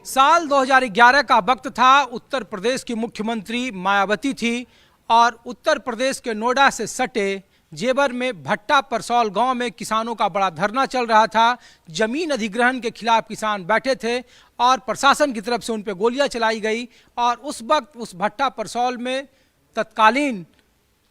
साल 2011 का वक्त था। उत्तर प्रदेश की मुख्यमंत्री मायावती थी और उत्तर प्रदेश के नोएडा से सटे जेवर में भट्टा परसौल गांव में किसानों का बड़ा धरना चल रहा था। जमीन अधिग्रहण के खिलाफ किसान बैठे थे और प्रशासन की तरफ से उन पर गोलियां चलाई गई और उस वक्त उस भट्टा परसौल में तत्कालीन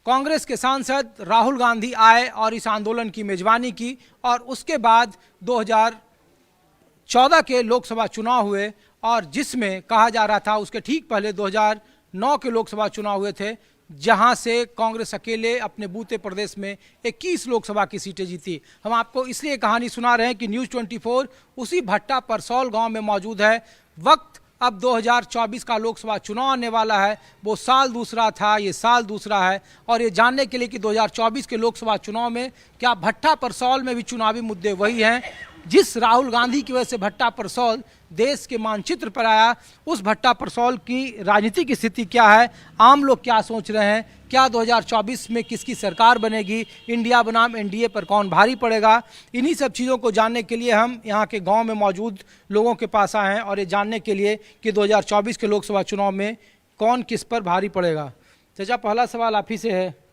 कांग्रेस के सांसद राहुल गांधी आए और इस आंदोलन की मेजबानी की। और उसके बाद 2014 के लोकसभा चुनाव हुए और जिसमें कहा जा रहा था उसके ठीक पहले 2009 के लोकसभा चुनाव हुए थे, जहां से कांग्रेस अकेले अपने बूते प्रदेश में 21 लोकसभा की सीटें जीती। हम आपको इसलिए कहानी सुना रहे हैं कि न्यूज़ 24 उसी भट्टा परसौल गांव में मौजूद है। वक्त अब 2024 का लोकसभा चुनाव आने वाला है। वो साल दूसरा था, ये साल दूसरा है। और ये जानने के लिए कि 2024 के लोकसभा चुनाव में क्या भट्टा परसौल में भी चुनावी मुद्दे वही हैं जिस राहुल गांधी की वजह से भट्टा परसौल देश के मानचित्र पर आया, उस भट्टा परसौल की राजनीतिक स्थिति क्या है, आम लोग क्या सोच रहे हैं, क्या 2024 में किसकी सरकार बनेगी, इंडिया बनाम एनडीए पर कौन भारी पड़ेगा, इन्हीं सब चीज़ों को जानने के लिए हम यहाँ के गांव में मौजूद लोगों के पास आए हैं और ये जानने के लिए कि 2024 के लोकसभा चुनाव में कौन किस पर भारी पड़ेगा। चाचा, पहला सवाल आप ही से है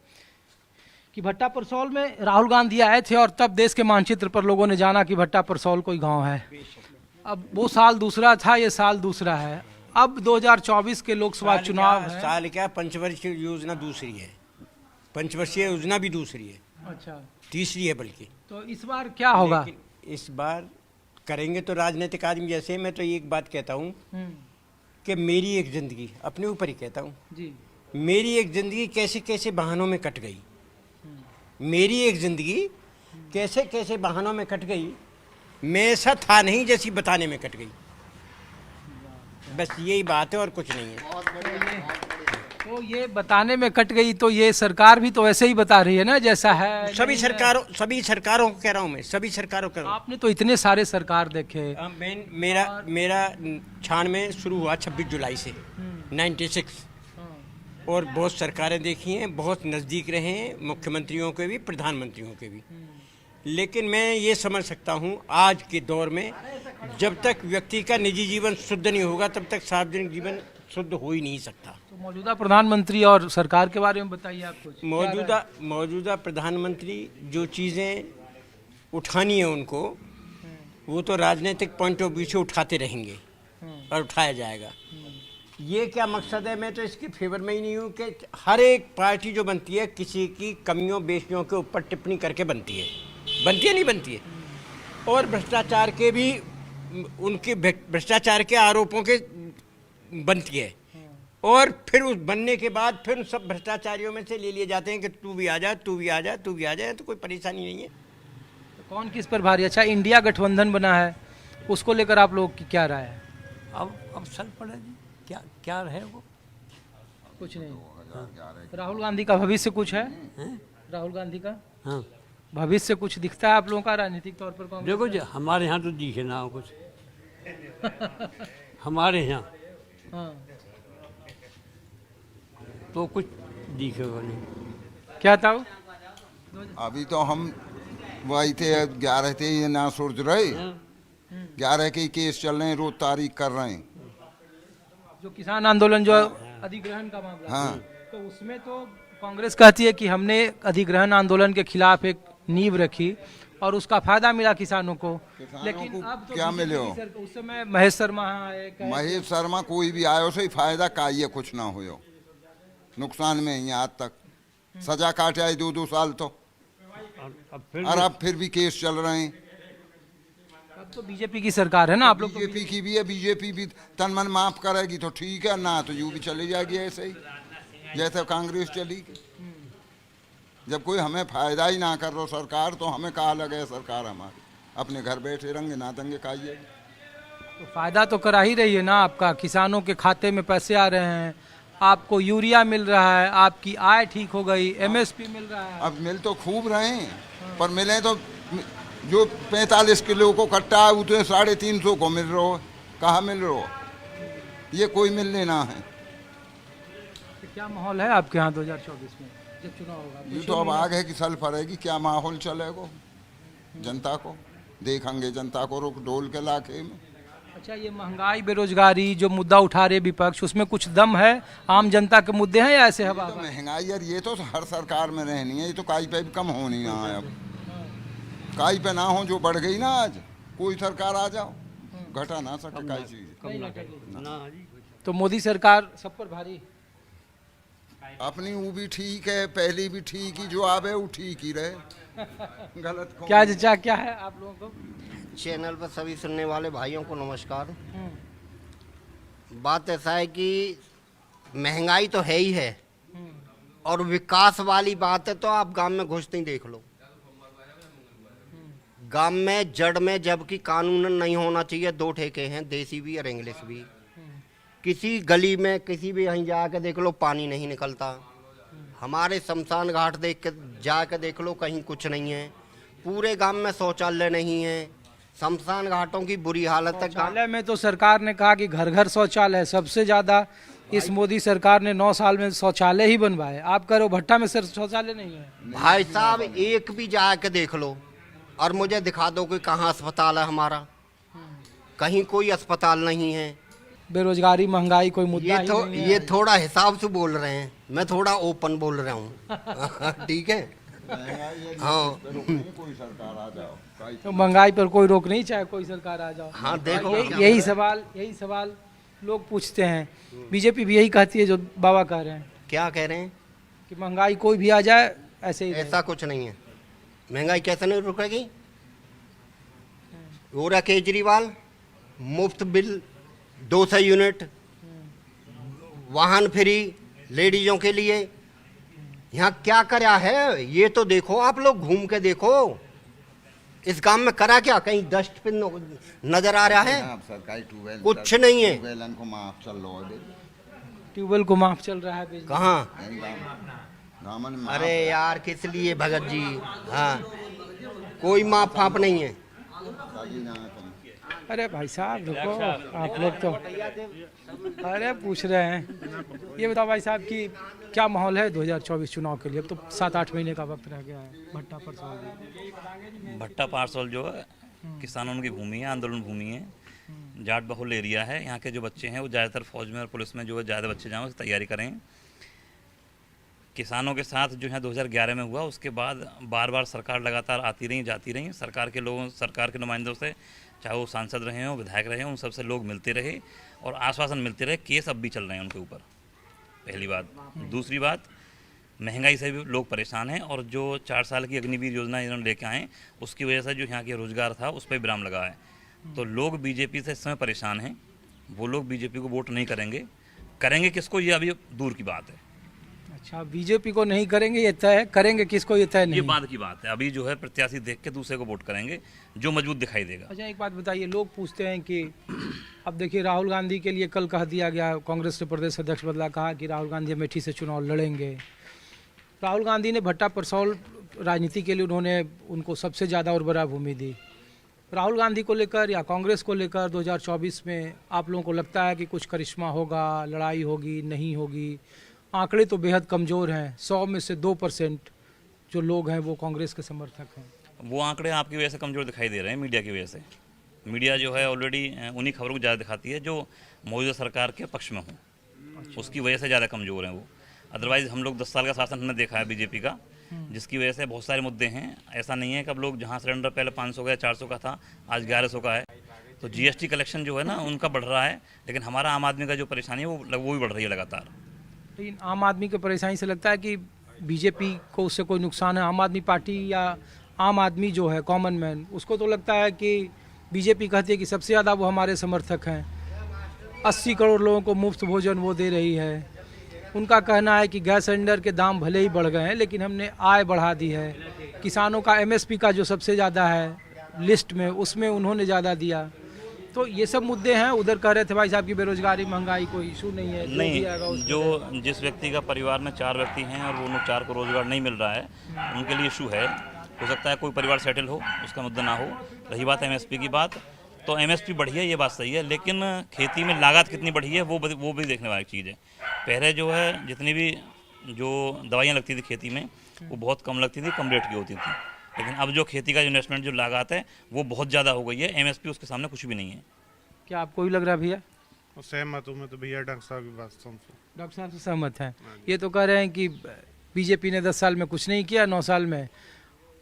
कि भट्टा परसौल में राहुल गांधी आए थे और तब देश के मानचित्र पर लोगों ने जाना कि भट्टा परसौल कोई गांव है। अब वो साल दूसरा था, ये साल दूसरा है। अब 2024 के लोकसभा चुनाव है। साल क्या, पंचवर्षीय योजना दूसरी है, पंचवर्षीय योजना भी दूसरी है। अच्छा, तीसरी है बल्कि। तो इस बार क्या होगा? इस बार करेंगे तो राजनीतिक आदमी जैसे। मैं तो एक बात कहता हूँ कि मेरी एक जिंदगी, अपने ऊपर ही कहता हूँ जी, मेरी एक जिंदगी कैसे कैसे बहानों में कट गई। मेरी एक जिंदगी कैसे कैसे बहानों में कट गई, मैं ऐसा था नहीं जैसी बताने में कट गई। बस यही बात है और कुछ नहीं है। तो ये बताने में कट गई तो ये सरकार भी तो ऐसे ही बता रही है ना जैसा है। सभी सरकारों को कह रहा हूँ मैं, सभी सरकारों को। आपने तो इतने सारे सरकार देखे। मेरा 96 में शुरू हुआ 26 जुलाई से 96, और बहुत सरकारें देखी हैं, बहुत नज़दीक रहे हैं, मुख्यमंत्रियों के भी, प्रधानमंत्रियों के भी। लेकिन मैं ये समझ सकता हूँ आज के दौर में जब तक व्यक्ति का निजी जीवन शुद्ध नहीं होगा तब तक सार्वजनिक जीवन शुद्ध हो ही नहीं सकता। तो मौजूदा प्रधानमंत्री और सरकार के बारे में बताइए आप कुछ। मौजूदा प्रधानमंत्री जो चीज़ें उठानी है उनको, वो तो राजनीतिक पॉइंट ऑफ व्यू से उठाते रहेंगे और उठाया जाएगा। ये क्या मकसद है? मैं तो इसके फेवर में ही नहीं हूँ कि हर एक पार्टी जो बनती है किसी की कमियों बेशियों के ऊपर टिप्पणी करके बनती है नहीं बनती है। और भ्रष्टाचार के भी, उनके भ्रष्टाचार के आरोपों के बनती है। और फिर उस बनने के बाद फिर उन सब भ्रष्टाचारियों में से ले लिए जाते हैं कि तू भी आ जा, तू भी आ जा, तू भी आ जाए, तो कोई परेशानी नहीं है। तो कौन किस पर भारी? अच्छा, इंडिया गठबंधन बना है, उसको लेकर आप लोग की क्या राय है? अब सर पड़े जी, क्या है वो? कुछ नहीं। राहुल गांधी का भविष्य कुछ है? राहुल गांधी का हाँ, भविष्य कुछ दिखता है आप लोगों का राजनीतिक तौर पर? कांग्रेस देखो जी, हमारे यहाँ तो दिखे ना हो कुछ। हमारे यहाँ हाँ, तो कुछ दिखेगा नहीं। क्या था? अभी तो हम वही थे, 11 थे, ये ना सोच रहे 11 के केस चल रहे हैं, रोज तारीख कर रहे हैं। जो किसान आंदोलन, जो अधिग्रहण का मामला, हाँ, तो उसमें तो कांग्रेस कहती है कि हमने अधिग्रहण आंदोलन के खिलाफ एक नींव रखी और उसका फायदा मिला किसानों को। लेकिन को अब तो क्या मिले हो? उस समय महेश शर्मा आए, महेश शर्मा कोई भी आयो से फायदा का ये कुछ ना हो, नुकसान में ही आज तक सजा काटे आए 2-2 साल तो। और अब फिर भी केस चल रहे हैं। अब तो बीजेपी की सरकार है ना आप लोग? बीजेपी की भी है, बीजेपी भी तन मन माफ करेगी तो ठीक है, ना तो यूं भी चली जाएगी ऐसे ही जैसे कांग्रेस चली। जब कोई हमें फायदा ही ना कर रहा सरकार, तो हमें कहा लगे सरकार हमारी अपने घर बैठे रंगे ना दंगे खाइए। तो फायदा तो करा ही रही है ना आपका, किसानों के खाते में पैसे आ रहे हैं, आपको यूरिया मिल रहा है, आपकी आय ठीक हो गई, एमएसपी मिल रहा है। अब मिल तो खूब रहे हैं, पर मिले तो जो 45 किलो को कट्टा है उतने 350 को मिल रहा हो, कहाँ मिल रहा हो? ये कोई मिलने ना है। तो क्या माहौल है आपके यहाँ 2024 में जब चुनाव होगा? ये तो अब आगे की सल पड़ेगी, क्या माहौल चलेगा जनता को, देखेंगे जनता को रुक डोल के लाके में। अच्छा, ये महंगाई बेरोजगारी जो मुद्दा उठा रहे विपक्ष, उसमें कुछ दम है? आम जनता के मुद्दे हैं या ऐसे हवा तो हवा? महंगाई यार ये तो हर सरकार में रहनी है, ये तो काई पे भी कम होनी ना है। अब काई पे ना हो जो बढ़ गई ना, आज कोई सरकार आ जाओ घटा ना सके काई चीज। तो मोदी सरकार सब पर भारी। अपनी वो भी ठीक है, पहली भी ठीक ही, जो आवे वो ठीक ही रहे, गलत कौन? क्या चचा क्या है आप लोगों को? चैनल पर सभी सुनने वाले भाइयों को नमस्कार। बात ऐसा है कि महंगाई तो है ही है, और विकास वाली बात है तो आप गांव में घुसते ही देख लो। गांव में जड़ में जबकि कानून नहीं होना चाहिए, 2 ठेके हैं, देसी भी और इंग्लिश भी। किसी गली में किसी भी यहीं जाके देख लो पानी नहीं निकलता। हमारे शमशान घाट देख के जाके देख लो, कहीं कुछ नहीं है। पूरे गांव में शौचालय नहीं है, शमशान घाटों की बुरी हालत है। शौचालय में तो सरकार ने कहा कि घर घर शौचालय है, सबसे ज्यादा इस मोदी सरकार ने 9 साल में शौचालय ही बनवाए। आप करो भट्टा में सर शौचालय नहीं है। भाई साहब एक भी जाके देख लो और मुझे दिखा दो कि कहाँ अस्पताल है हमारा। कहीं कोई अस्पताल नहीं है। बेरोजगारी महंगाई कोई मुद्दा ही नहीं है। ये थोड़ा हिसाब से बोल रहे हैं, मैं थोड़ा ओपन बोल रहा हूँ। ठीक है। हाँ, कोई सरकार आ जाओ काई तो महंगाई पर कोई रोक नहीं, चाहे कोई सरकार आ जाओ। हाँ देखो यही सवाल लोग पूछते हैं। बीजेपी भी यही कहती है जो बाबा कह रहे हैं क्या कह रहे हैं कि महंगाई कोई भी आ जाए ऐसे ही रहे। ऐसा कुछ नहीं है। महंगाई कैसे नहीं रुकेगी? हो रहा केजरीवाल मुफ्त बिल 200 यूनिट, वाहन फ्री लेडीजों के लिए। यहाँ क्या करा है ये तो देखो, आप लोग घूम के देखो इस गांव में करा क्या? कहीं डस्टबिन नजर आ रहा है? आप सरकारी ट्यूबवेल कुछ नहीं है। ट्यूबवेल को माफ चल लो है, ट्यूबवेल को माफ चल रहा है बिजली। कहाँ? दामन में अरे यार किस लिए भगत जी? हाँ, कोई माप फाप नहीं है। अरे भाई साहब रुको, आप लोग तो अरे पूछ रहे हैं। ये बताओ भाई साहब कि क्या माहौल है 2024 चुनाव के लिए? अब तो 7-8 महीने का वक्त रह गया है। भट्टा परसौल भट्टा पार्सल जो है किसानों की भूमि है, आंदोलन भूमि है, जाट बहुल एरिया है। यहाँ के जो बच्चे हैं वो ज़्यादातर फौज में और पुलिस में जो है ज़्यादा बच्चे जाएँ उसकी तैयारी करें। किसानों के साथ जो है 2011 में हुआ, उसके बाद बार बार सरकार लगातार आती रही जाती रही। सरकार के लोगों, सरकार के नुमाइंदों से, चाहे वो सांसद रहे हों, विधायक रहे हों, उन सबसे लोग मिलते रहे और आश्वासन मिलते रहे। केस अब भी चल रहे हैं उनके ऊपर, पहली बात। दूसरी बात, महंगाई से भी लोग परेशान हैं और जो 4 साल की अग्निवीर योजना इन्होंने लेके आए उसकी वजह से जो यहाँ के रोजगार था उस पर विराम लगा है। तो लोग बीजेपी से इस समय परेशान हैं। वो लोग बीजेपी को वोट नहीं करेंगे। करेंगे किसको ये अभी दूर की बात है। अच्छा, बीजेपी को नहीं करेंगे ये तय है, करेंगे किसको ये तय नहीं? ये बाद की बात है। अभी जो है प्रत्याशी देख के दूसरे को वोट करेंगे जो मजबूत दिखाई देगा। अच्छा, एक बात बताइए, लोग पूछते हैं कि अब देखिए राहुल गांधी के लिए कल कह दिया गया, कांग्रेस के प्रदेश अध्यक्ष बदला, कहा कि राहुल गांधी अमेठी से चुनाव लड़ेंगे। राहुल गांधी ने भट्टा परसौल राजनीति के लिए उन्होंने उनको सबसे ज़्यादा उर्वरा भूमि दी। राहुल गांधी को लेकर या कांग्रेस को लेकर 2024 में आप लोगों को लगता है कि कुछ करिश्मा होगा, लड़ाई होगी, नहीं होगी? आंकड़े तो बेहद कमज़ोर हैं। 100 में से 2% जो लोग हैं वो कांग्रेस के समर्थक हैं। वो आंकड़े आपकी वजह से कमज़ोर दिखाई दे रहे हैं, मीडिया की वजह से। मीडिया जो है ऑलरेडी उन्हीं खबरों को ज़्यादा दिखाती है जो मौजूदा सरकार के पक्ष में हों, उसकी वजह से ज़्यादा कमज़ोर हैं वो। अदरवाइज़ हम लोग 10 साल का शासन हमने देखा है बीजेपी का, जिसकी वजह से बहुत सारे मुद्दे हैं। ऐसा नहीं है कि अब लोग, जहाँ सिलेंडर पहले 500 का या 400 का था, आज 1100 का है। तो जीएसटी कलेक्शन जो है ना उनका बढ़ रहा है, लेकिन हमारा आम आदमी का जो परेशानी है वो भी बढ़ रही है लगातार। लेकिन आम आदमी की परेशानी से लगता है कि बीजेपी को उससे कोई नुकसान है? आम आदमी पार्टी या आम आदमी जो है कॉमन मैन, उसको तो लगता है कि बीजेपी कहती है कि सबसे ज़्यादा वो हमारे समर्थक हैं, 80 करोड़ लोगों को मुफ्त भोजन वो दे रही है। उनका कहना है कि गैस सिलेंडर के दाम भले ही बढ़ गए हैं लेकिन हमने आय बढ़ा दी है। किसानों का एमएसपी का जो सबसे ज़्यादा है लिस्ट में, उसमें उन्होंने ज़्यादा दिया। तो ये सब मुद्दे हैं। उधर कह रहे थे भाई साहब की बेरोजगारी महंगाई कोई इशू नहीं है, नहीं, जो जिस व्यक्ति का परिवार में 4 व्यक्ति हैं और वो 4 को रोजगार नहीं मिल रहा है, उनके लिए इशू है। हो सकता है कोई परिवार सेटल हो, उसका मुद्दा ना हो। रही बात एमएसपी की बात, तो एमएसपी बढ़ी है, ये बात सही है, लेकिन खेती में लागत कितनी बढ़ी है वो भी देखने वाली चीज़ है। पहले जो है जितनी भी जो दवाइयाँ लगती थी खेती में वो बहुत कम लगती थी, कम रेट की होती थी। लेकिन अब जो खेती का इन्वेस्टमेंट जो लागत है वो बहुत ज़्यादा हो गई है। एमएसपी उसके सामने कुछ भी नहीं है। क्या आपको भी लग रहा है भैया? सहमत हूँ मैं तो भैया डॉक्टर साहब की बात से। डॉक्टर साहब से सहमत हैं। ये तो कह रहे हैं कि बीजेपी ने 10 साल में कुछ नहीं किया, 9 साल में,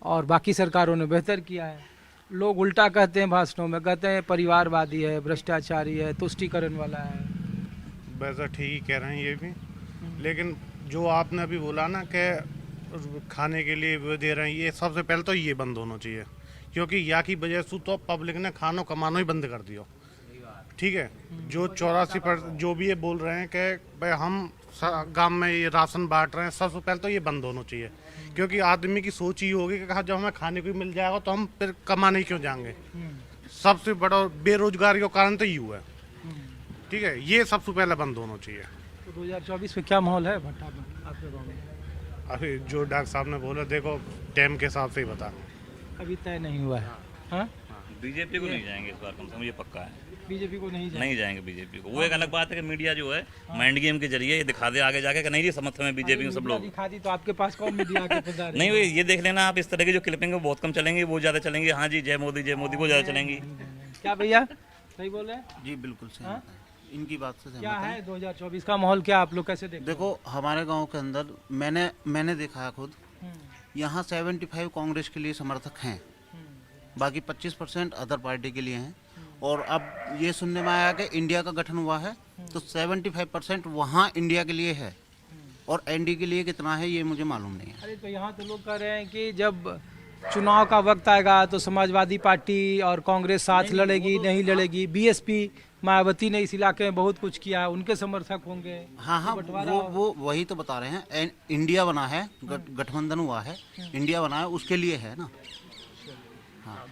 और बाकी सरकारों ने बेहतर किया है। लोग उल्टा कहते हैं भाषणों में, कहते हैं परिवारवादी है, भ्रष्टाचारी है, तुष्टीकरण वाला है। वैसा ठीक ही कह रहे हैं ये भी, लेकिन जो आपने अभी बोला ना कि खाने के लिए वो दे रहे हैं, ये सबसे पहले तो ये बंद होना चाहिए, क्योंकि यहाँ की वजह से तो पब्लिक ने खाना कमाना ही बंद कर दिया। ठीक है, जो 84% जो भी ये बोल रहे हैं कि भाई हम गांव में ये राशन बांट रहे हैं, सबसे पहले तो ये बंद होना चाहिए, क्योंकि आदमी की सोच ही होगी कि जब हमें खाने को मिल जाएगा तो हम फिर कमाने क्यों जाएंगे। सबसे बड़ा बेरोजगारी का कारण तो ये हुआ है। ठीक है, ये सबसे पहले बंद होना चाहिए। तो 2024 में क्या माहौल है भट्टा में आपके गाँव में? अभी जो डॉक्टर साहब ने बोला, देखो टाइम के हिसाब से ही बता। अभी तय नहीं हुआ है। हाँ, बीजेपी को नहीं जाएंगे इस बार, कम से कम ये पक्का है। बीजेपी को नहीं जाएंगे बीजेपी को। वो एक अलग बात है कि मीडिया जो है माइंड गेम के जरिए ये दिखा दे आगे जाके कि नहीं जी समर्थन में बीजेपी में सब लोग। दिखा दी तो आपके पास कौन मीडिया के पदार नहीं, ये देख लेना आप, इस तरह की जो क्लिपिंग है वो बहुत कम चलेंगी, वो ज़्यादा चलेंगी हाँ जी जय मोदी वो ज़्यादा चलेंगी। क्या भैया सही बोल रहे हैं? जी बिल्कुल सही इनकी बात से क्या सहमत है है। 2024 का माहौल, क्या आप लोग कैसे देखते हैं? देखो हमारे गांव के अंदर मैंने देखा है खुद, यहाँ 75 कांग्रेस के लिए समर्थक हैं, बाकी 25% अदर पार्टी के लिए हैं। और अब ये सुनने में आया कि इंडिया का गठन हुआ है तो 75% वहाँ इंडिया के लिए है, और एनडी के लिए कितना है ये मुझे मालूम नहीं है। अरे तो यहाँ तो लोग कह रहे हैं कि जब चुनाव का वक्त आएगा तो समाजवादी पार्टी और कांग्रेस साथ लड़ेगी, नहीं लड़ेगी। बीएसपी मायावती ने इस इलाके में बहुत कुछ किया है, उनके समर्थक होंगे। हाँ, वो वही तो बता रहे हैं, इंडिया बना है, गठबंधन हुआ है, इंडिया बना है, उसके लिए है ना। हाँ।